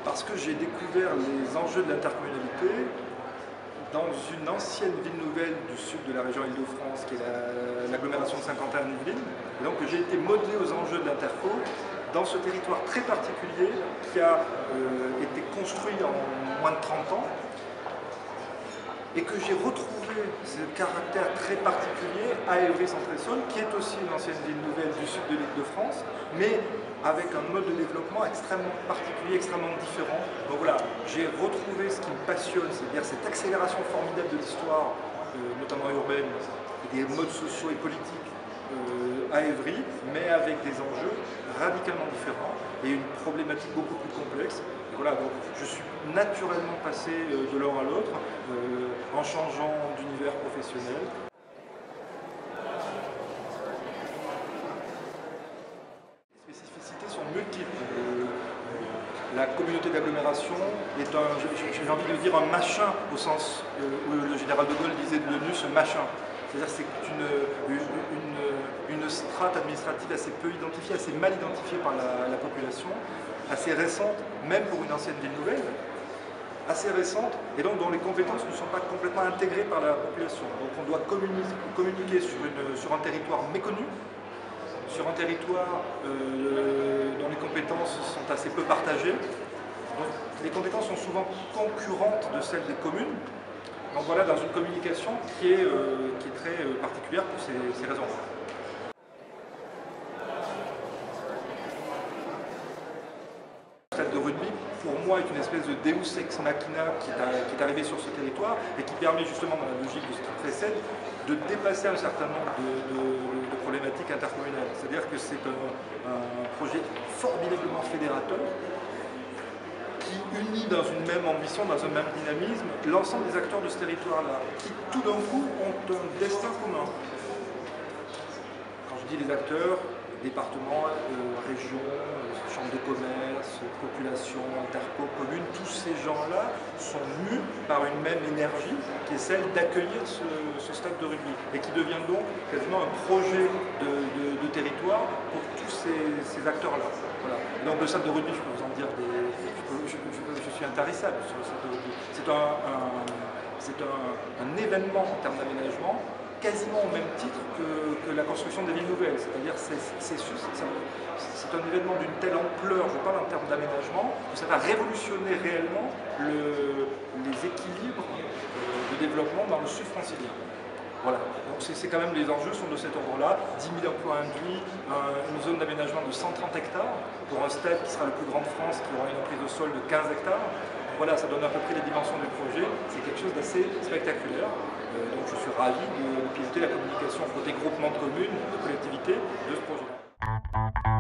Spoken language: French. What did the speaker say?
Parce que j'ai découvert les enjeux de l'intercommunalité dans une ancienne ville nouvelle du sud de la région Île-de-France, qui est l'agglomération de Saint-Quentin-en-Yvelines. Et donc j'ai été modelé aux enjeux de l'interco dans ce territoire très particulier qui a été construit en moins de 30 ans et que j'ai retrouvé ce caractère très particulier à Évry-Centre-Essonnes, qui est aussi une ancienne ville nouvelle du sud de l'Île-de-France, mais avec un mode de développement extrêmement particulier, extrêmement différent. Donc voilà, j'ai retrouvé ce qui me passionne, c'est-à-dire cette accélération formidable de l'histoire, notamment urbaine, des modes sociaux et politiques à Évry, mais avec des enjeux radicalement différents et une problématique beaucoup plus complexe. Et voilà, donc je suis naturellement passé de l'un à l'autre en changeant d'univers professionnel. Les spécificités sont multiples. La communauté d'agglomération est j'ai envie de dire un machin, au sens où le général de Gaulle disait de l'ONU, ce machin. C'est-à-dire que c'est une strate administrative assez peu identifiée, assez mal identifiée par la population, assez récente, même pour une ancienne ville nouvelle, assez récente, et donc dont les compétences ne sont pas complètement intégrées par la population. Donc on doit communiquer sur un territoire méconnu, sur un territoire dont les compétences sont assez peu partagées. Donc, les compétences sont souvent concurrentes de celles des communes. Donc voilà, dans une communication qui est très particulière pour ces raisons-là. Le stade de rugby, pour moi, est une espèce de deus ex machina qui est arrivé sur ce territoire et qui permet justement, dans la logique de ce qui précède, de dépasser un certain nombre de problématiques intercommunales. C'est-à-dire que c'est un projet formidablement fédérateur qui unit dans une même ambition, dans un même dynamisme, l'ensemble des acteurs de ce territoire-là, qui tout d'un coup ont un destin commun. Quand je dis les acteurs, départements, régions, chambres de commerce, population, interco, communes, tous ces gens-là sont mus par une même énergie qui est celle d'accueillir ce stade de rugby et qui devient donc quasiment un projet de territoire pour tous ces acteurs-là. Voilà. Donc le stade de rugby, je peux vous en dire je suis intarissable sur le stade de rugby. C'est un événement en termes d'aménagement quasiment au même titre que la construction des villes nouvelles. C'est-à-dire c'est un événement d'une telle ampleur, je parle en termes d'aménagement, que ça va révolutionner réellement les équilibres de développement dans le sud francilien. Voilà, donc c'est quand même, les enjeux sont de cet ordre-là, 10 000 emplois induits, une zone d'aménagement de 130 hectares, pour un stade qui sera le plus grand de France, qui aura une emprise au sol de 15 hectares. Voilà, ça donne à peu près les dimensions du projet, c'est quelque chose d'assez spectaculaire. Donc je suis ravi de piloter la communication côté groupement de communes, de collectivités, de ce projet-là.